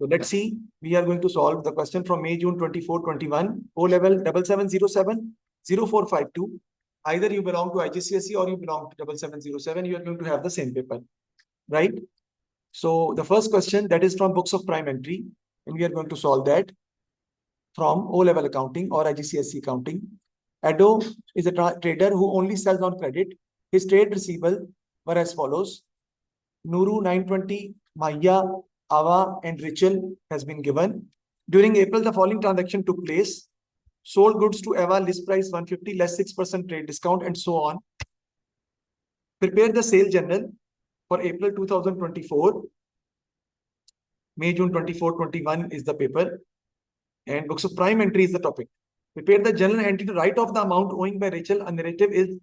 So let's see. We are going to solve the question from May, June 24-21, O-Level 7707-0452. Either you belong to IGCSE or you belong to 7707, you are going to have the same paper, right? So the first question, that is from books of prime entry, and we are going to solve that from O-Level accounting or IGCSE accounting. Ado is a trader who only sells on credit. His trade receivable were as follows. Nuru 920, Maya, Ava, and Richel has been given. During April, the following transaction took place. Sold goods to Ava, list price 150, less 6% trade discount, and so on. Prepare the sale journal for April 2024. May, June 24-21 is the paper. And books of prime entry is the topic. Prepare the journal entry to write off the amount owing by Rachel. A narrative is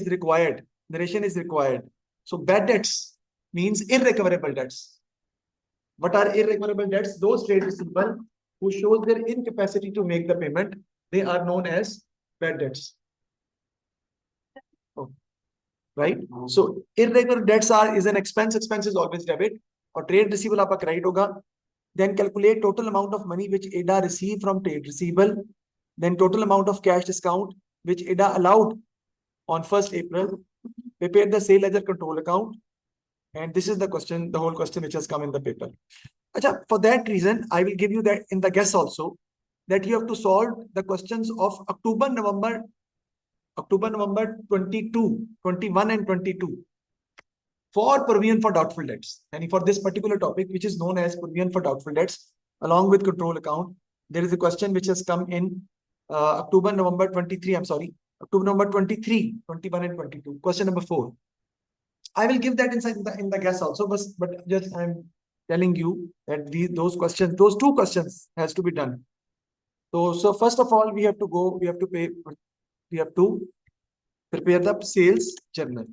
required. Narration is required. So bad debts means irrecoverable debts. What are irrecoverable debts? Those trade receivable who shows their incapacity to make the payment, they are known as bad debts. Oh. Right? So irregular debts is an expense. Expense is always debit. Or trade receivable आपका credit होगा. Then calculate total amount of money which IDA received from trade receivable. Then total amount of cash discount which IDA allowed on 1st April. Prepare the sale ledger control account. And this is the question, the whole question which has come in the paper. Achha, for that reason, I will give you that in the guess also, that you have to solve the questions of October, November 22, 21 and 22 for provision for doubtful debts. And for this particular topic, which is known as provision for doubtful debts, along with control account, there is a question which has come in October, November 23, October, November 23, 21 and 22. Question number 4. I will give that inside in the guess also, but just I'm telling you that those two questions has to be done. So first of all, we have to prepare the sales journal.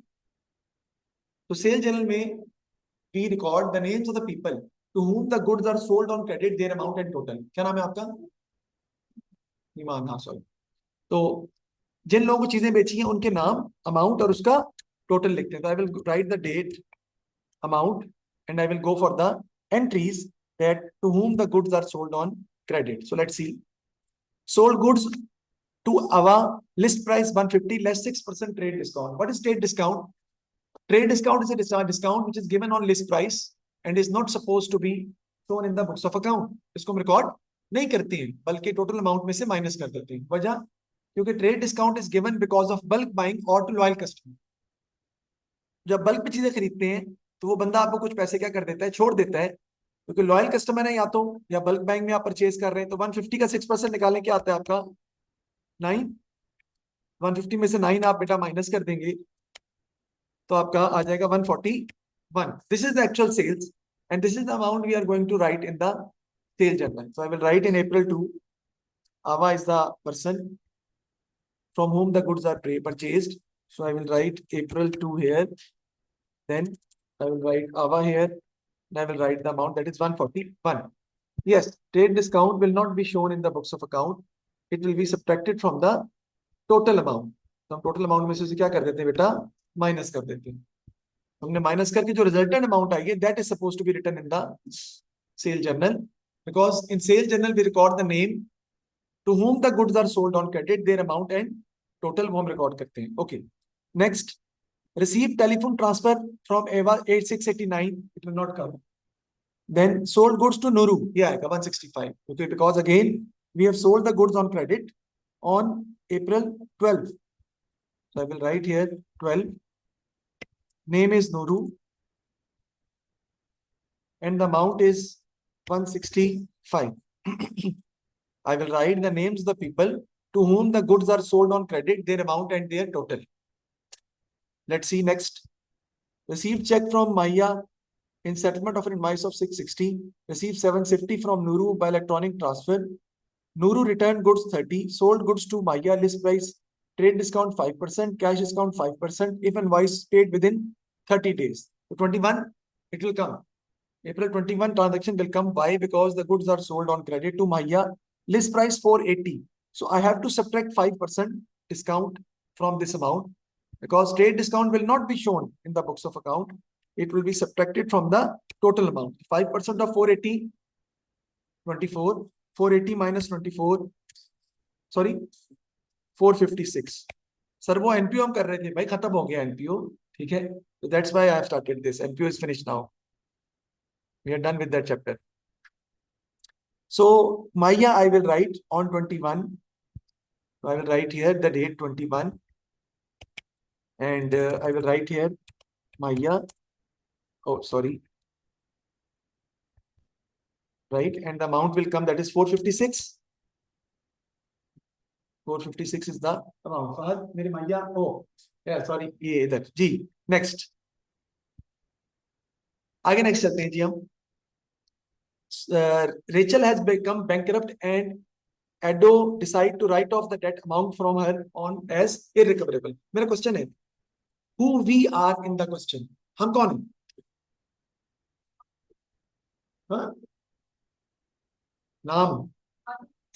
So sales journal may we record the names of the people to whom the goods are sold on credit, their amount and total. क्या नाम है आपका? ईमान, हाँ sorry. तो जिन लोगों को चीजें बेची हैं उनके नाम, amount और उसका total लिखते हैं. So I will write the date, amount, and I will go for the entries that to whom the goods are sold on credit. So let's see. Sold goods to Ava, list price 150, less 6% trade discount. What is trade discount? Trade discount is a discount which is given on list price and is not supposed to be shown in the books of account. इसको हम record नहीं करते हैं, बल्कि total amount में से minus कर देते हैं. वजह क्योंकि trade discount is given because of bulk buying or to loyal customer. जब bulk में चीजें खरीदते हैं तो वो बंदा आपको कुछ पैसे क्या कर देता है, छोड़ देता है, क्योंकि लॉयल कस्टमर है या बल्क बाइंग में आप परचेज कर रहे हैं. तो 150 का 6% निकालने क्या आता है आपका 9. 150 में से 9 आप बेटा माइनस कर देंगे तो आपका आ जाएगा 141. This is the actual sales and this is the amount we are going to write in the sale journal. So I will write in April 2. Ava is the person from whom the goods are purchased. So I will write April 2 here. Then I will write Ava here. And I will write the amount, that is 141. Yes, trade discount will not be shown in the books of account. It will be subtracted from the total amount. So total amount में से क्या कर देते हैं बेटा, minus कर देते हैं. हमने minus करके जो resultant amount आई है, that is supposed to be written in the sale journal, because in sale journal we record the name to whom the goods are sold on credit, their amount and total वो हम record करते हैं. Okay. Next, receive telephone transfer from Ava 8689. It will not come. Then sold goods to Nuru. Yeah, 165. Okay, because again we have sold the goods on credit on April 12. So I will write here 12. Name is Nuru. And the amount is 165. I will write the names of the people to whom the goods are sold on credit, their amount and their total. Let's see next. Receive check from Maya in settlement of an invoice of 660. Receive 750 from Nuru by electronic transfer. Nuru returned goods 30. Sold goods to Maya, list price, trade discount 5%, cash discount 5% if invoice paid within 30 days. So 21, it will come. April 21 transaction will come. Why? Because the goods are sold on credit to Maya, list price 480. So I have to subtract 5% discount from this amount, because trade discount will not be shown in the books of account. It will be subtracted from the total amount. 5% of 480 24, 480 minus 24, sorry 456। Sir वो NPO हम कर रहे थे भाई, खत्म हो गया NPO, ठीक है, तो that's why I have started this, NPO is finished now, we are done with that chapter. So Maya, I will write on 21. I will write here the date 21, and I will write here Maya. Oh, sorry. Right, and the amount will come, that is 456. 456 is the amount. Fahad, मेरे Maya. Oh, yeah, sorry. ये इधर जी. Next. आगे next चलते हैं जी हम. Rachel has become bankrupt and Ado decide to write off the debt amount from her on as irrecoverable. मेरा question है, who we are in the question? हम कौन हैं? हाँ? नाम,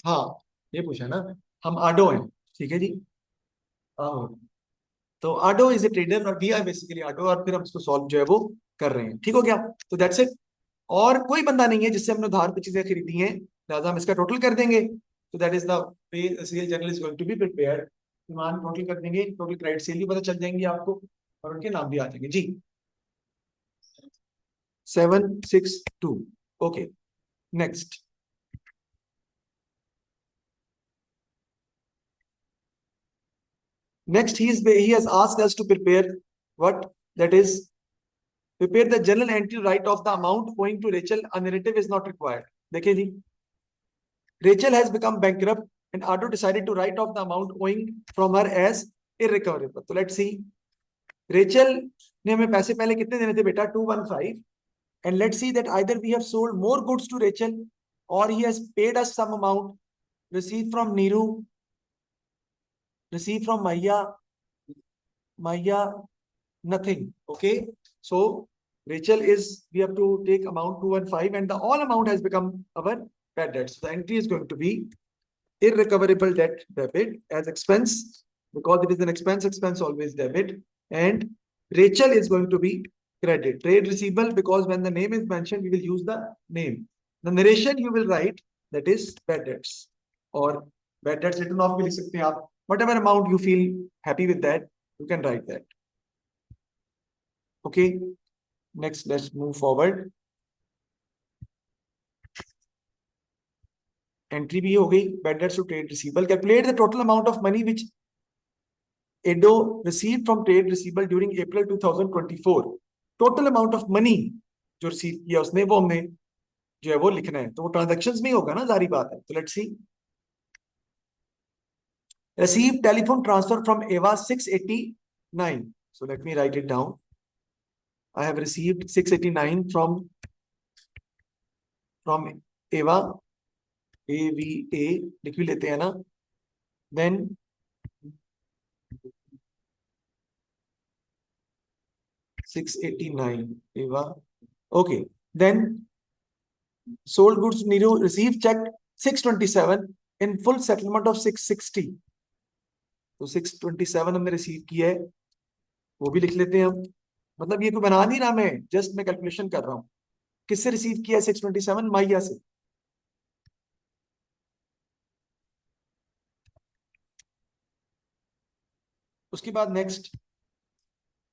हाँ, ये पूछा ना, हम आडो हैं, ठीक है जी। आहो, तो आडो इज ए ट्रेडर और वी आर बेसिकली आडो, और फिर हम इसको सॉल्व जो है वो कर रहे हैं, ठीक हो गया। तो दैट्स इट, और कोई बंदा नहीं है जिससे हमने उधार पे चीजें खरीदी हैं, लिहाजा हम इसका टोटल कर देंगे। तो that is the way sale journal is going to be prepared. ईमान टोटल कर देंगे, टोटल क्रेडिट सेल भी पता चल जाएंगे आपको, और उनके नाम भी आ जाएंगे जी। 762, okay, next. Next, he has asked us to prepare what, that is prepare the journal entry, write off the amount owing to Rachel. A narrative is not required. देखिए जी, Rachel has become bankrupt and Ado decided to write off the amount owing from her as irrecoverable. तो let's see, Rachel ने हमें पैसे पहले कितने देने थे बेटा, 215, and let's see that either we have sold more goods to Rachel or he has paid us some amount, received from Neeru, received from Maya, nothing. Okay, so Rachel is, we have to take amount 215 and the all amount has become our bad debt. So the entry is going to be irrecoverable debt debit as expense, because it is an expense, expense always debit, and Rachel is going to be credit. Trade receivable, because when the name is mentioned we will use the name. The narration you will write, that is bad debts, or bad debts written off भी लिख सकते हैं आप, whatever amount you feel happy with that you can write that. Okay, next let's move forward. Entry भी हो गई, bad debts to trade receivable. Calculate the total amount of money which Edo received from trade receivable during April 2024. Total amount of money जो receive किया उसने, वो हमने जो है वो लिखना है, तो वो ट्रांजैक्शंस में होगा ना, जारी बात है। तो let's see, receive telephone transfer from Eva 689. So let me write it down. I have received 689 from Eva, AVA लिख भी लेते हैं ना, then 689 Eva, okay, then sold goods to Nero, received check 627 in full settlement of 660. तो 627 हमने receive किया है, वो भी लिख लेते हैं हम, मतलब ये कोई बना नहीं रहा मैं, जस्ट मैं कैलकुलेशन कर रहा हूं। किससे रिसीव किया है 627? माइया से। उसके बाद नेक्स्ट,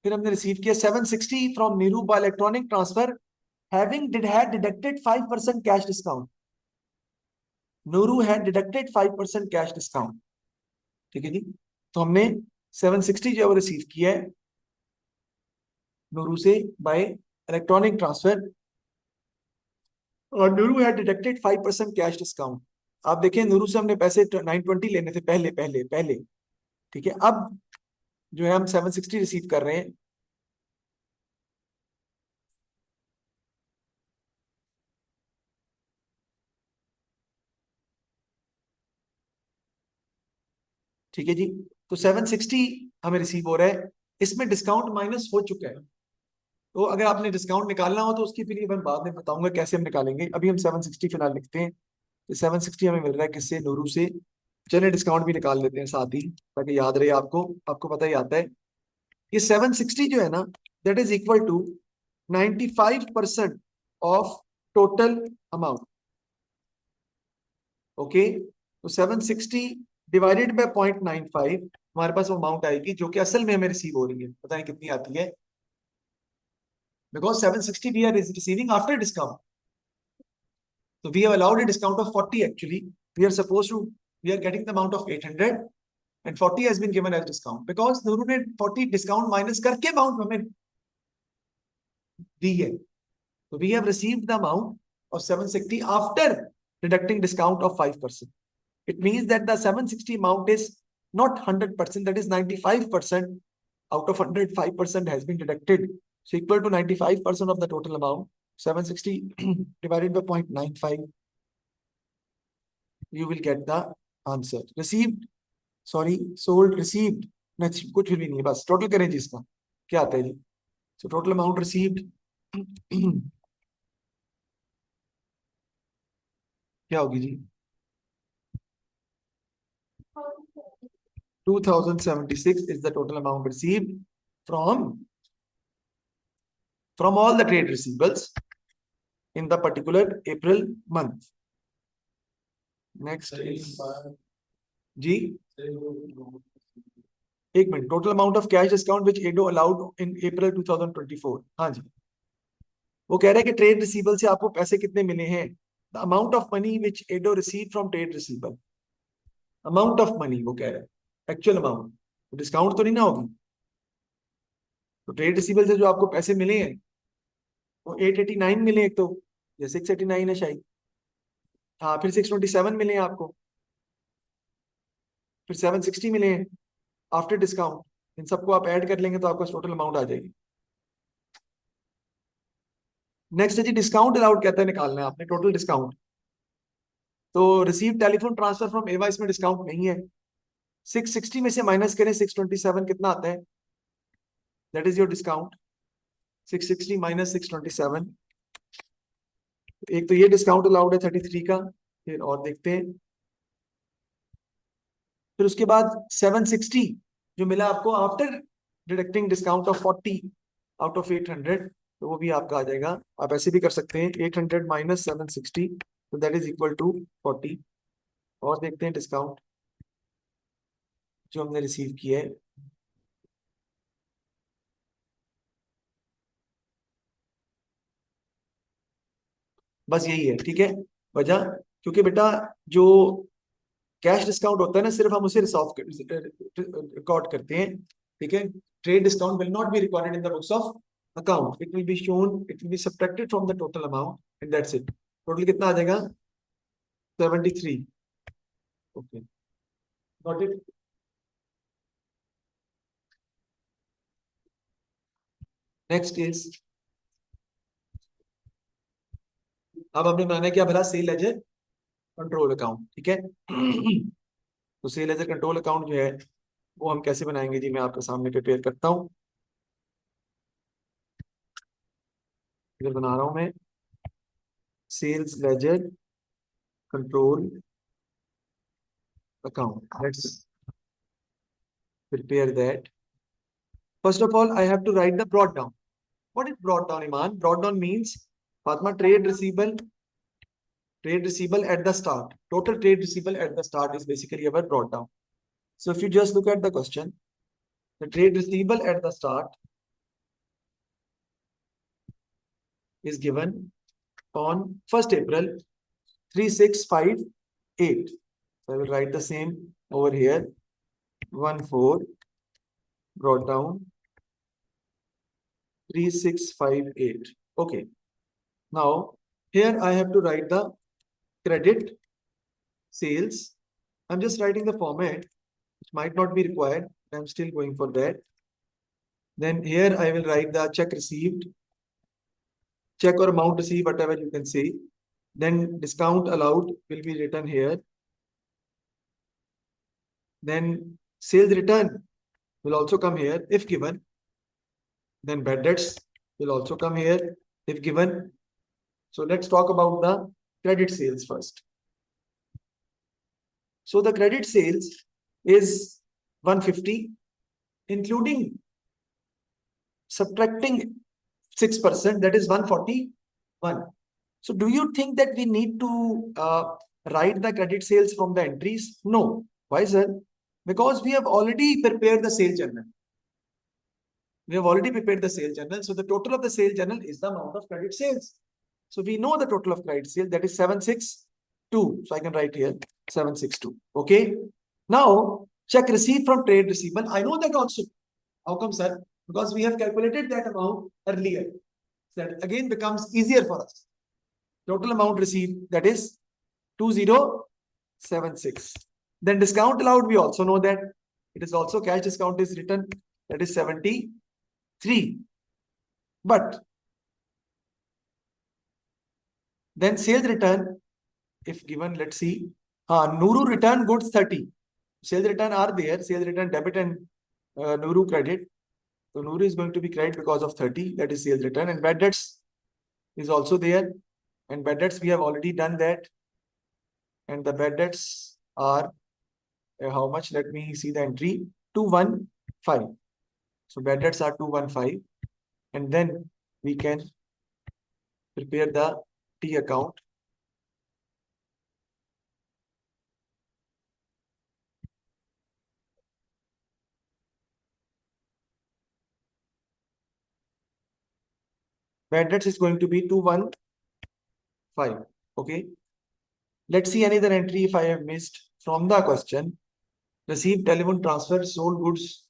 फिर हमने रिसीव किया 760 from Neeru bye electronic transfer, having had deducted 5% cash discount. Nuru had deducted 5% cash discount, ठीक है जी। तो हमने 760 जो रिसीव किया है नूरू से बाय इलेक्ट्रॉनिक ट्रांसफर, और Nuru had deducted 5% cash discount. आप देखें, नूरू से हमने पैसे 920 लेने थे पहले पहले पहले, ठीक है। अब जो है हम 760 रिसीव कर रहे हैं, ठीक है जी। तो 760 हमें रिसीव हो रहा है, इसमें डिस्काउंट माइनस हो चुका है। तो अगर आपने डिस्काउंट निकालना हो तो उसकी फिर मैं बाद में बताऊंगा कैसे हम निकालेंगे, अभी हम 760 फिलहाल लिखते हैं। तो 760 हमें मिल रहा है किससे, नूरू से। चलिए डिस्काउंट भी निकाल लेते हैं साथ ही, ताकि याद रहे आपको, आपको पता ही आता है। ये 760 जो है ना, that is equal to 95% of total amount. Okay, तो 760 डिवाइडेड बाय 0.95 हमारे पास अमाउंट आएगी जो कि असल में हमें रिसीव हो रही है, पता नहीं कितनी आती है, because 760 we are receiving after discount. So we have allowed a discount of 40 actually. We are getting the amount of 800 and 40 has been given as discount because उन्होंने 40 discount minus करके amount हमें दी है. So we have received the amount of 760 after deducting discount of 5%. It means that the 760 amount is not 100%, that is 95%. Out of 100, 5% has been deducted. So equal to 95% of the total amount. 760 divided by 0.95. You will get the answer. Received, sorry, sold, received. Next, कुछ भी नहीं है, बस total करें जी इसका. क्या आता है जी? So total amount received. क्या होगी जी? 2076 is the total amount received from all the trade receivables in the particular April month. Next is जी, एक minute. Total amount of cash discount which Ado allowed in April 2024. हाँ जी, वो कह रहे हैं कि ट्रेड रिसीवेबल से आपको पैसे कितने मिले हैं. The amount of money which ado receive from trade receivable. Amount of money वो कह रहे हैं, एक्चुअल अमाउंट. डिस्काउंट तो नहीं ना होगी. तो ट्रेड रिसीवेबल से जो आपको पैसे मिले हैं वो 889 मिले एक तो, या 689 है शायद. हाँ, फिर 627 मिले हैं आपको, फिर 760 मिले हैं आफ्टर डिस्काउंट. इन सबको आप ऐड कर लेंगे तो आपका टोटल अमाउंट आ जाएगी. नेक्स्ट है जी डिस्काउंट अलाउड, कहता है निकालना है आपने टोटल डिस्काउंट. तो रिसीव टेलीफोन ट्रांसफर फ्रॉम एवा, इसमें डिस्काउंट नहीं है. 660 में से माइनस करें 627, कितना आता है? That is your discount. 660 minus 627. एक तो ये डिस्काउंट अलाउड है 33 का. फिर और देखते हैं. फिर उसके बाद 760 जो मिला आपको after deducting discount of 40 out of 800, तो वो भी आपका आ जाएगा. आप ऐसे भी कर सकते हैं, 800 माइनस 760, तो दैट इज इक्वल टू 40. और देखते हैं डिस्काउंट जो हमने रिसीव किया है. बस यही है, ठीक है. वजह क्योंकि बेटा जो कैश डिस्काउंट होता है ना, सिर्फ हम उसे रिकॉर्ड करते हैं, ठीक है. Trade discount will not be recorded in the books of account. It will be shown, it will be subtracted from the total amount and that's it. Total कितना आ जाएगा? 73. Okay, got it. Next is, अब हमने बनाना क्या भला? Cell ledger control account, ठीक है. तो cell ledger control account जो है वो हम कैसे बनाएंगे जी, मैं आपके सामने प्रिपेयर करता हूँ. इधर बना रहा हूं मैं sales ledger control account. Let's prepare that. First of all, I have to write the brought down. What is brought down, Iman? Brought down means, Fatma, trade receivable at the start. Total trade receivable at the start is basically our brought down. So if you just look at the question, the trade receivable at the start is given on 1st April 3658. So I will write the same over here. 14 brought down 3658. Okay. Now here I have to write the credit sales. I'm just writing the format, which might not be required. I'm still going for that. Then here I will write the check received, check or amount received, whatever you can say. Then discount allowed will be written here. Then sales return will also come here if given. Then bad debts will also come here if given. So let's talk about the credit sales first. So the credit sales is 150, including subtracting 6%, that is 141. So do you think that we need to write the credit sales from the entries? No. Why, sir? Because we have already prepared the sale journal. We have already prepared the sale journal. So the total of the sale journal is the amount of credit sales. So we know the total of credit sale, that is 762. So I can write here 762. Okay. Now check receipt from trade receivable. I know that also. How come, sir? Because we have calculated that amount earlier. So that again becomes easier for us. Total amount received, that is 2076. Then discount allowed, we also know that it is also cash discount is written, that is 73. But then sales return, if given, let's see, Nuru return goods 30. Sales return are there, sales return debit and Nuru credit. So Nuru is going to be credit because of 30, that is sales return, and bad debts is also there. And bad debts, we have already done that. And the bad debts are how much? Let me see the entry, 215. So bad debts are 215. And then we can prepare the T account. Bad debts is going to be 215. Okay. Let's see another entry if I have missed from the question. Received telephone transfer, sold goods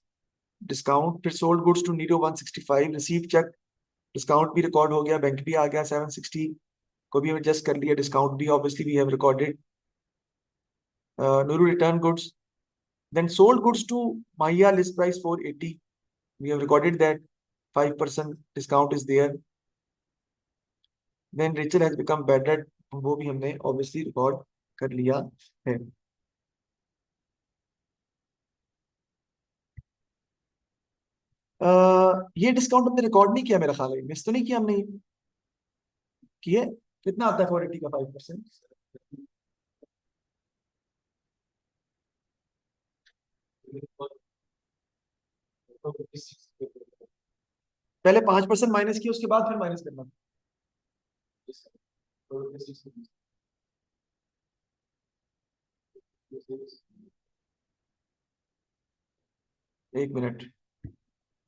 discount, फिर sold goods to Nero 165, received check, discount भी record हो गया, bank भी आ गया 760 को भी adjust कर लिया, discount भी obviously we have recorded. Nuru return goods, then sold goods to Maya list price 480. We have recorded that 5% discount is there. Then Rachel has become bad debt, वो भी हमने obviously record कर लिया है. ये डिस्काउंट हमने record नहीं किया, मेरा ख्याल है मिस तो नहीं किया हमने, किए. कितना आता है 480 का 5%? पहले 5% माइनस किया, उसके बाद फिर माइनस करना. एक मिनट,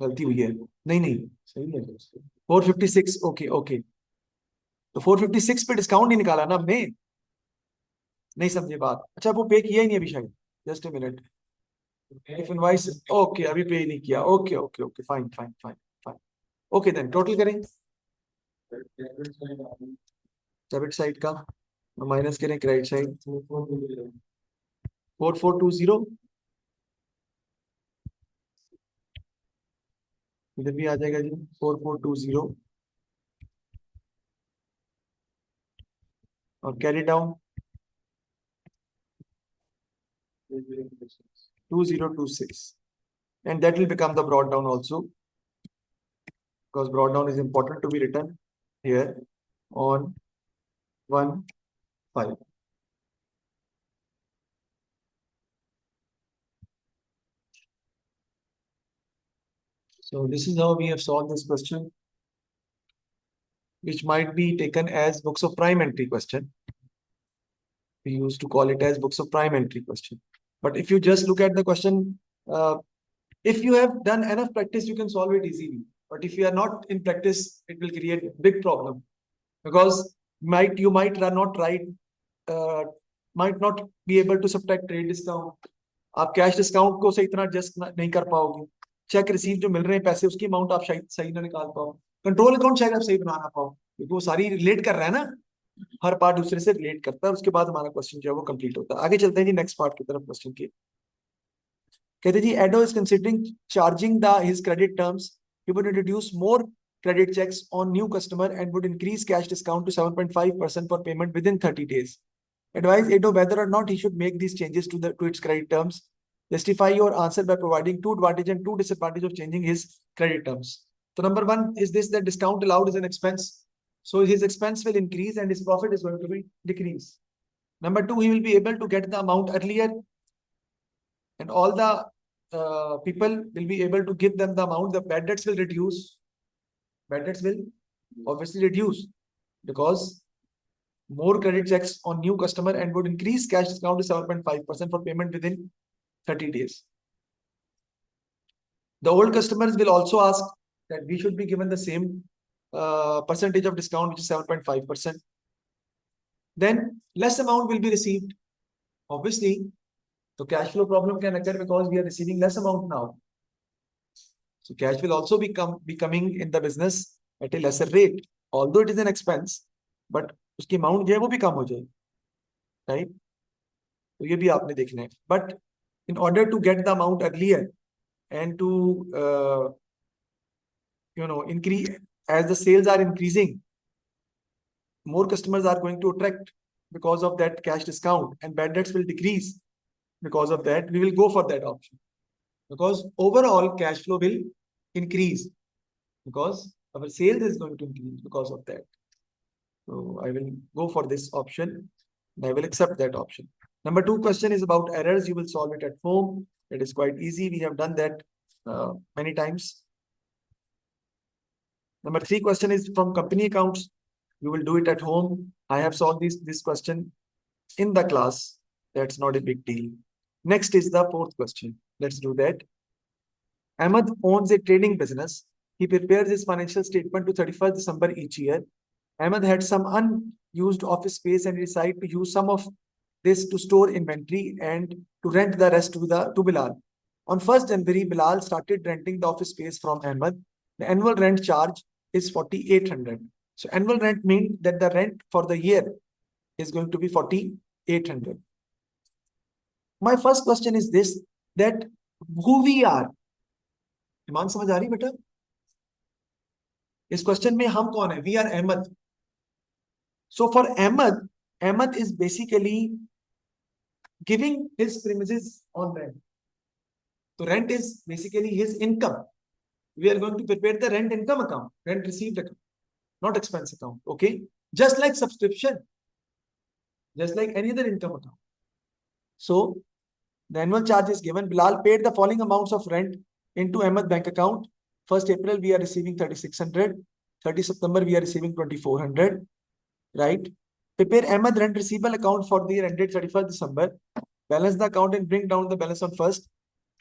गलती हुई है. नहीं नहीं सही है. 456. Okay okay. तो 456 पे डिस्काउंट नहीं निकाला ना हमने. नहीं समझे बात. अच्छा वो पे किया ही नहीं अभी शायद. Just a minute. If invoice, okay अभी पे नहीं किया. Okay okay okay fine fine fine fine. Okay then total करें डेबिट साइड का, माइनस करें क्रेडिट साइड 4420. इधर भी आ जाएगा जी 4420 और carry down 2026, and that will become the brought down also, because brought down is important to be written here on 1/5. So this is how we have solved this question, which might be taken as books of prime entry question. We used to call it as books of prime entry question. But if you just look at the question, if you have done enough practice, you can solve it easily. But if you are not in practice, it will create a big problem, because you might not write, might not be able to subtract trade discount. आप cash discount को सही तरह adjust नहीं कर पाओगे. Check receive जो मिल रहे हैं पैसे, उसकी अमाउंट आप शायद सही ना निकाल पाओ. कंट्रोल अकाउंट शायद आप सही बना ना पाओ, क्योंकि वो सारी रिलेट कर रहा है ना, हर पार्ट दूसरे से रिलेट करता है. उसके बाद हमारा क्वेश्चन जो है वो कंप्लीट होता है. आगे चलते हैं जी नेक्स्ट पार्ट की तरफ क्वेश्चन के. कहते जी Ado is considering charging the his credit terms, he would introduce more credit checks on new customer and would increase cash discount to 7.5% for payment within 30 days. Advise Edo whether or not he should make these changes to its credit terms. Justify your answer by providing two advantage and two disadvantage of changing his credit terms. So number one is this, that discount allowed is an expense. So his expense will increase and his profit is going to be decrease. Number two, he will be able to get the amount earlier, and all the people will be able to give them the amount. The bad debts will reduce. Bad debts will obviously reduce, because more credit checks on new customer and would increase cash discount to 7.5% for payment within 30 days. The old customers will also ask that we should be given the same percentage of discount, which is 7.5%. Then less amount will be received. Obviously, the cash flow problem can occur because we are receiving less amount now. So cash will also be coming in the business at a lesser rate. Although it is an expense, but उसकी amount जो है वो भी कम हो जाए, right? तो ये भी आपने देखना है. But in order to get the amount earlier and to increase as the sales are increasing, more customers are going to attract because of that cash discount, and bad debts will decrease because of that. We will go for that option because overall cash flow will increase because our sales is going to increase because of that. So I will go for this option and I will accept that option. Number 2 question is about errors. You will solve it at home. It is quite easy. We have done that many times. Number 3 question is from company accounts. You will do it at home. I have solved this question in the class. That's not a big deal. Next is the 4th question. Let's do that. Ahmed owns a trading business. He prepares his financial statement to 31st December each year. Ahmed had some unused office space and decided to use some of this to store inventory and to rent the rest to Bilal. On 1st January, Bilal started renting the office space from Ahmed. The annual rent charge is 4,800. So annual rent means that the rent for the year is going to be 4,800. My first question is this, that who we are. ईमान समझ आ रही बेटा? इस question में हम कौन है? We are Ahmed. So for Ahmed is basically giving his premises on rent. So rent is basically his income. We are going to prepare the rent income account, rent received account, not expense account. Okay, just like subscription, just like any other income account. So the annual charge is given. Bilal paid the following amounts of rent into Ahmed bank account. 1st April we are receiving 3,600. 30 September we are receiving 2,400. Right? Prepare Ahmed rent receivable account for the year ended 31st December. Balance the account and bring down the balance on 1st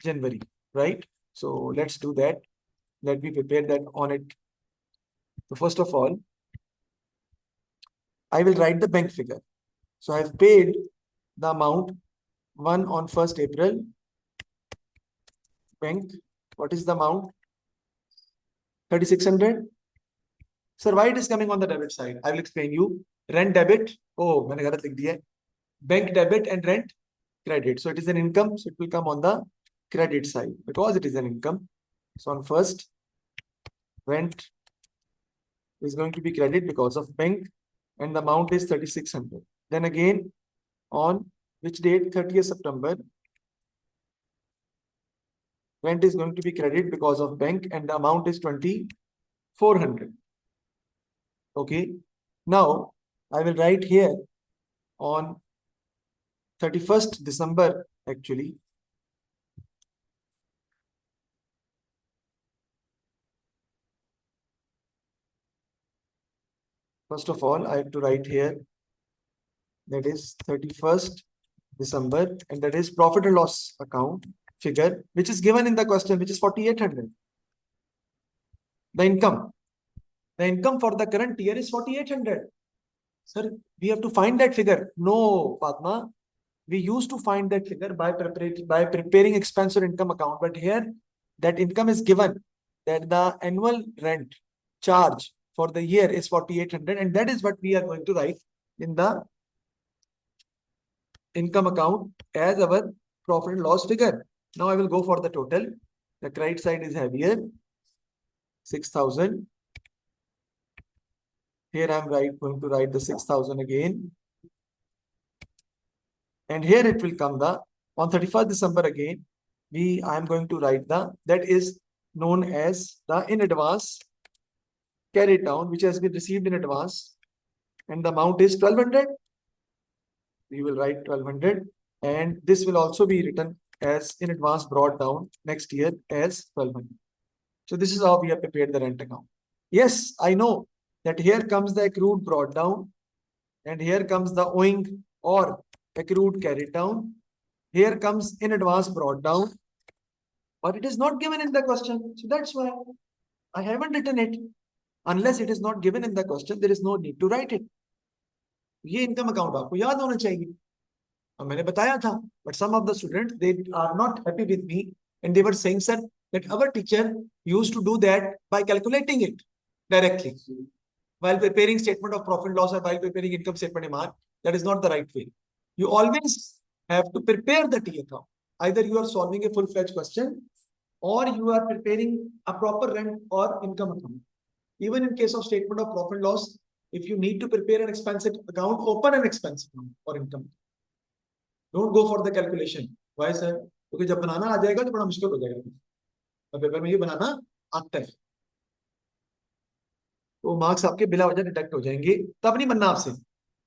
January. Right? So let's do that. Let me prepare that on it. So first of all, I will write the bank figure. So I have paid the amount 1 on 1st April. Bank, what is the amount? 3,600. Sir, why it is coming on the debit side? I will explain you. Rent debit. Oh, मैंने गलत लिख दिया है. Bank debit and rent credit. So it is an income. So it will come on the credit side because it is an income. So on 1st, rent is going to be credit because of bank and the amount is 3,600. Then again, on which date? 30th September. Rent is going to be credit because of bank and the amount is 2,400. Okay. Now, I will write here on 31st December actually. First of all, I have to write here that is 31st December and that is profit and loss account figure which is given in the question, which is 4,800. The income for the current year is 4,800. Sir, we have to find that figure. No, Padma. We used to find that figure by preparing expense or income account. But here, that income is given that the annual rent charge for the year is 4,800. And that is what we are going to write in the income account as our profit and loss figure. Now I will go for the total. The credit side is heavier. 6,000. Here I am going to write the 6,000 again. And here it will come on 31st December again. I am going to write that is known as the in advance carried down, which has been received in advance. And the amount is 1,200. We will write 1,200. And this will also be written as in advance brought down next year as 1,200. So this is how we have prepared the rent account. Yes, I know that here comes the accrued brought down and here comes the owing or accrued carried down. Here comes in advance brought down, but it is not given in the question. So that's why I haven't written it. Unless it is not given in the question, there is no need to write it. ये income account आपको याद होना चाहिए. और मैंने बताया था, but some of the students, they are not happy with me and they were saying, sir, that our teacher used to do that by calculating it directly while preparing statement of profit and loss or while preparing income statement MR. That is not the right way. You always have to prepare the T account. Either you are solving a full-fledged question or you are preparing a proper rent or income account. Even in case of statement of profit and loss, if you need to prepare an expense account, open an expense account or income. Don't go for the calculation. Why, sir? क्योंकि जब बनाना आ जाएगा तो बड़ा मुश्किल हो जाएगा. तो paper में ये बनाना आता है, तो मार्क्स आपके बिला वजह डिडक्ट हो जाएंगे. तब नहीं बनना आपसे,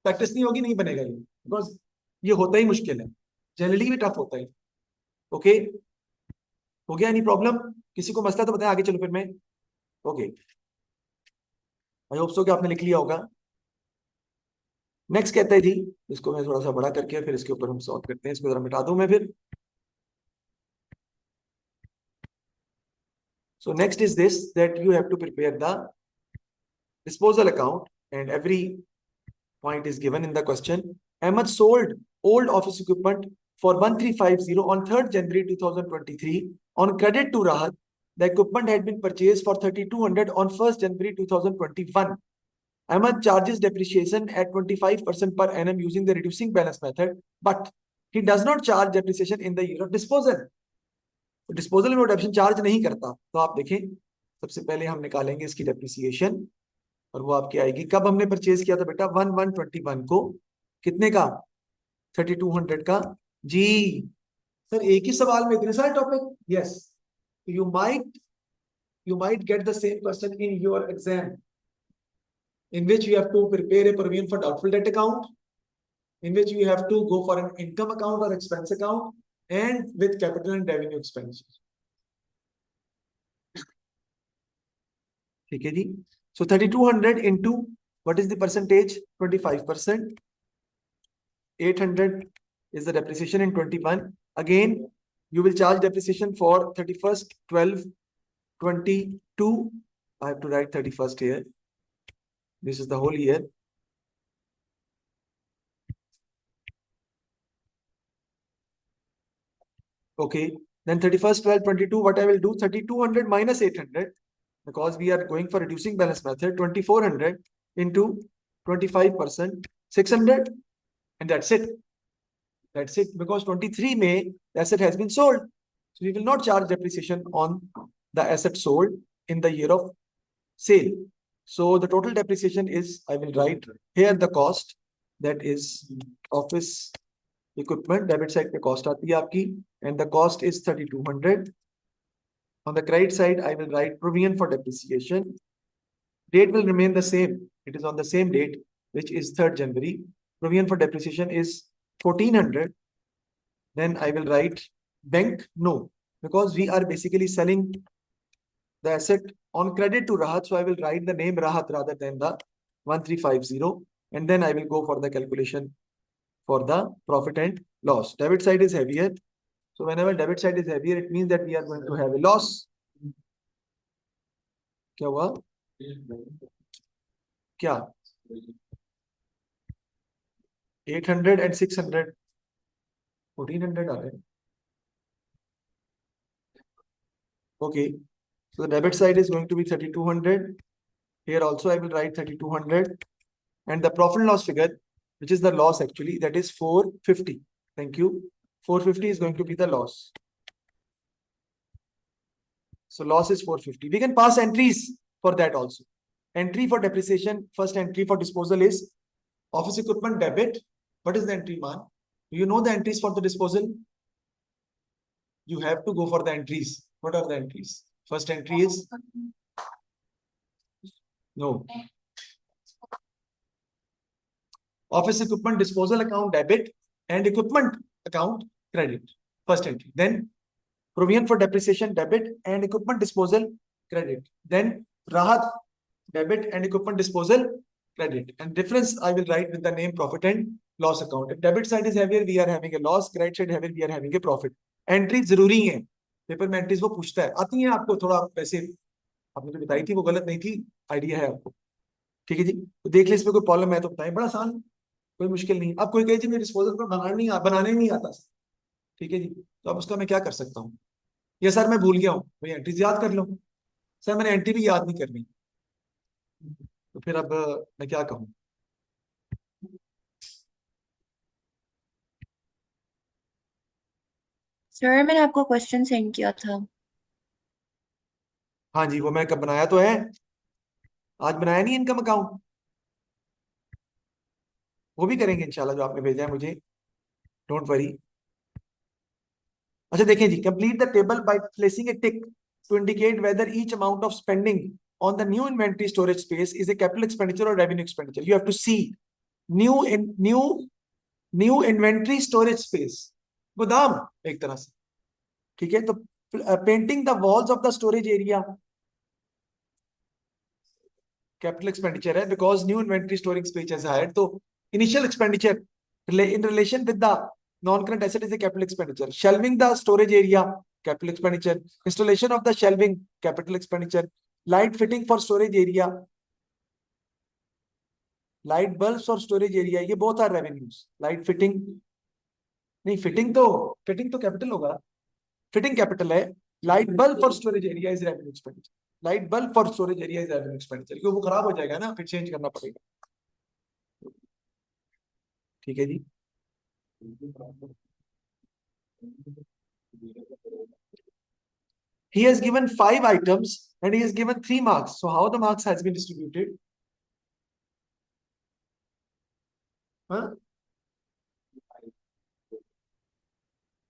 प्रैक्टिस नहीं होगी, नहीं बनेगा ये, बिकॉज ये होता ही मुश्किल है, जनरली भी टफ होता है. ओके, हो गया? Any problem? किसी को मसला तो बताएं, आगे चलो फिर मैं. ओके, आई होप सो कि आपने लिख लिया होगा. नेक्स्ट कहता है जी, इसको मैं थोड़ा सा बड़ा करके फिर इसके ऊपर हम सॉल्व करते हैं. इसको जरा मिटा दूं मैं फिर. So next is this, that you have to prepare the disposal account and every point is given in the question. Ahmed sold old office equipment for 1350 on 3rd January 2023 on credit to Rahat. The equipment had been purchased for 3200 on 1st January 2021. Ahmed charges depreciation at 25% per annum using the reducing balance method, but he does not charge depreciation in the year of disposal. तो disposal में वो depreciation charge नहीं करता. तो आप देखें, सबसे पहले हम निकालेंगे इसकी डेप्रिसिएशन और वो आपकी आएगी. कब हमने परचेज किया था बेटा? 1121 को. कितने का? 3200 का. जी सर, एक ही सवाल में इतने सारे topic? Yes, you might get the same question in your exam, in which you have to prepare a provision for doubtful debt account, in which you have to go for an income account or expense account, and with capital and revenue expenses. ठीक है जी. So 3200 into what is the percentage? 25%. 800 is the depreciation in 21. Again, you will charge depreciation for 31st 12 22. I have to write 31st here. This is the whole year. Okay, then 31st 12 22, what I will do? 3200 minus 800, because we are going for reducing balance method. 2400 into 25%, 600, and that's it. That's it, because 23 May the asset has been sold, so we will not charge depreciation on the asset sold in the year of sale. So the total depreciation is, I will write here the cost, that is office equipment, debit side पे cost आती है आपकी, and the cost is 3200. On the credit side, I will write provision for depreciation. Date will remain the same. It is on the same date, which is 3rd January. Provision for depreciation is 1400. Then I will write bank, no, because we are basically selling the asset on credit to Rahat, so I will write the name Rahat rather than the 1350, and then I will go for the calculation for the profit and loss. Debit side is heavier, so whenever debit side is heavier, it means that we are going to have a loss. क्या हुआ? क्या? 800 and 600, 1400 आ रहे हैं. Okay, so the debit side is going to be 3200. Here also I will write 3200, and the profit and loss figure, which is the loss actually, that is 450. Thank you. 450 is going to be the loss. So loss is 450. We can pass entries for that also. Entry for depreciation, first entry for disposal is office equipment debit. What is the entry, man? Do you know the entries for the disposal? You have to go for the entries. What are the entries? First entry is no. Office equipment disposal account debit and equipment account credit. First entry. Then provision for depreciation debit and equipment disposal credit. Then Rahat debit and equipment disposal credit, and difference I will write with the name profit and loss account. If debit side is heavier, we are having a loss. Credit side heavier, we are having a profit. Entry जरूरी है, paper में entries वो पूछता है, आती है आपको थोड़ा पैसे, आपने जो बताई थी वो गलत नहीं थी, आइडिया है आपको, ठीक है जी। तो देख ले, इसमें कोई प्रॉब्लम है तो बताएं, बड़ा आसान, कोई मुश्किल नहीं। अब कोई कहे जी मेरे डिस्पोजल पर बनाने नहीं आता, ठीक है जी, तो अब उसका मैं क्या कर सकता हूँ, या सर मैं भूल गया हूँ, भाई एंट्रीज याद कर लो, सर मैंने एंट्री भी याद नहीं करनी, तो फिर अब मैं क्या कहूँ। सर मैंने आपको क्वेश्चन सेंड किया था। हाँ जी, वो मैं कब बनाया तो है, आज बनाया नहीं इनकम अकाउंट, वो भी करेंगे इंशाल्लाह, जो आपने भेजा है मुझे, डोंट वरी। अच्छा देखें जी, complete the table by placing a tick to indicate whether each amount of spending on the new inventory storage space is a capital expenditure or revenue expenditure. You have to see new inventory storage space, गोदाम एक तरह से, ठीक है। तो painting the walls of the storage area capital expenditure है, because new inventory storing space is higher, तो initial expenditure in relation with the non-current asset is a capital expenditure. Shelving the storage area, capital expenditure. Installation of the shelving, capital expenditure. Light fitting for storage area, light bulbs for storage area, ये both are revenues. Light fitting नहीं, fitting तो capital होगा, fitting capital है। Light bulb for storage area is revenue expenditure, light bulb for storage area is revenue expenditure, क्योंकि वो खराब हो जाएगा ना, फिर चेंज करना पड़ेगा, ठीक है जी। He has given 5 items and he has given 3 marks. So how the marks has been distributed? हाँ?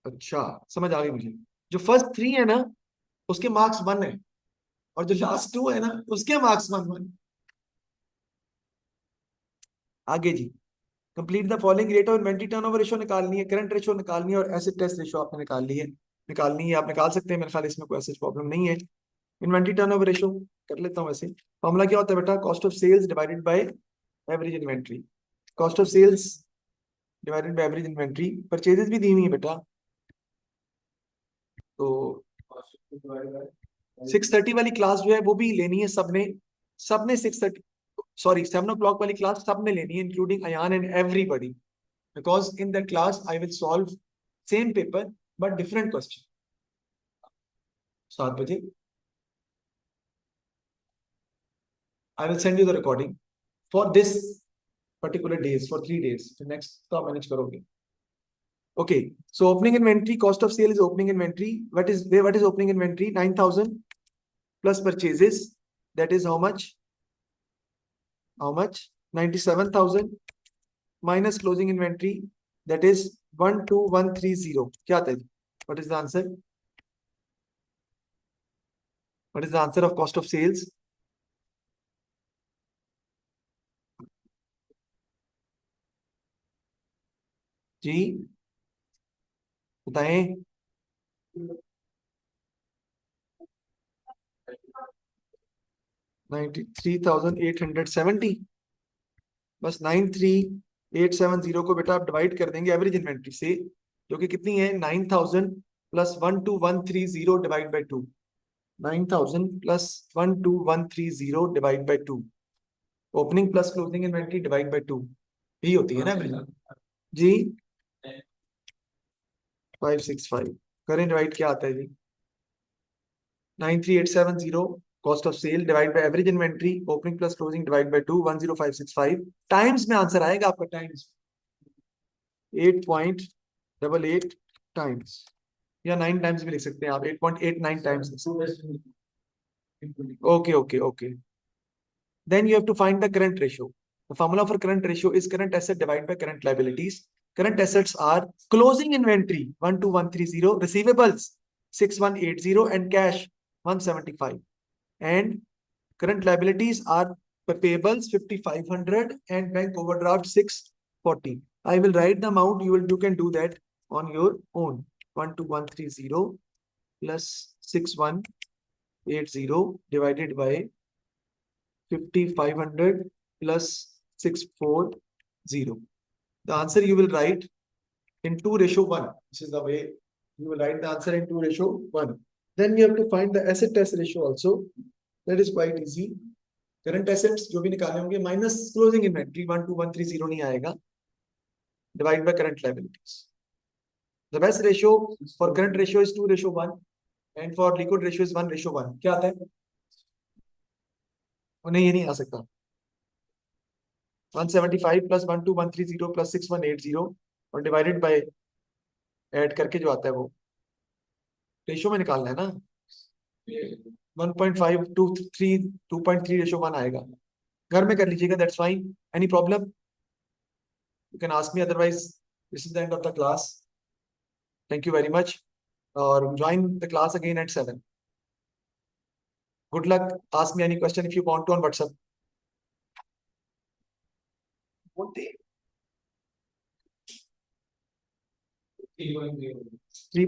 अच्छा, समझ आ गई मुझे। जो फर्स्ट 3 है ना, उसके मार्क्स 1 है, और जो लास्ट 2 है ना, उसके मार्क्स 1 1। आगे जी, complete the following rate of inventory turnover ratio निकालनी है, करंट रेशियो निकालनी है, और एसिड टेस्ट रेशियो आपने निकालनी है, आप निकाल सकते हैं, मेरे ख्याल इसमें कोई ऐसी प्रॉब्लम नहीं है। इन्वेंटरी टर्नओवर रेशियो कर लेता हूँ वैसे। फॉर्मूला क्या होता है बेटा, cost of sales divided by average inventory. Cost of sales divided by average inventory, purchases भी दी हुई है बेटा, तो 6:30 वाली क्लास जो है वो भी लेनी है सबने, सबने 6:30, सॉरी 7 o'clock वाली क्लास सबने लेनी है, including Ayaan and everybody, because in the class I will solve same paper but different question. 7 बजे I will send you the recording for this particular days, for 3 days, the next तो आप manage करोगे। Okay, so opening inventory, cost of sale is opening inventory. What is opening inventory? 9,000 plus purchases. That is how much? How much? 97,000 minus closing inventory. That is 12130. क्या आता है? What is the answer? What is the answer of cost of sales? जी बताएं। 93,870, बस 93,870 को बेटा आप divide कर देंगे एवरेज इन्वेंट्री से, जो कि कितनी है, 9,000 plus 12130 divide by 2, 9,000 plus 12130 divide by 2, opening plus closing inventory divide by 2, यही होती है ना एवरेज जी। 565 करें डिवाइड, क्या आता है जी, 93,870 cost of sale divide by average inventory, opening plus closing divide by 2, 10565 times में आंसर आएगा आपका, टाइम्स 8.88 टाइम्स, या 9 टाइम्स भी लिख सकते हैं आप, 8.89 times. Okay okay okay, then you have to find the current ratio. The formula for current ratio is current asset divided by current liabilities. Current assets are closing inventory 12130, receivables 6180, and cash 175. And current liabilities are payables 5500 and bank overdraft 640. I will write the amount. You can do that on your own. 12130 plus 6180 divided by 5500 plus 640. The answer you will write in 2:1. This is the way you will write the answer in 2:1. Then we have to find the asset test ratio also. That is quite easy. Current assets जो भी निकाले होंगे minus closing inventory 12130 नहीं आएगा. Divide by current liabilities. The best ratio for current ratio is 2:1 and for liquid ratio is 1:1. क्या आता है? नहीं ये नहीं आ सकता. 175 plus 12130 plus 6180 और divided by ऐड करके जो आता है वो रेशियो में निकालना है ना. 1.5 to 3 2.3 रेशियो 1 आएगा. घर में कर लीजिएगा. That's fine. Any problem? You can ask me. Otherwise, this is the end of the class. Thank you very much. Or join the class again at 7. Good luck. Ask me any question if you want to on WhatsApp. What day? 3.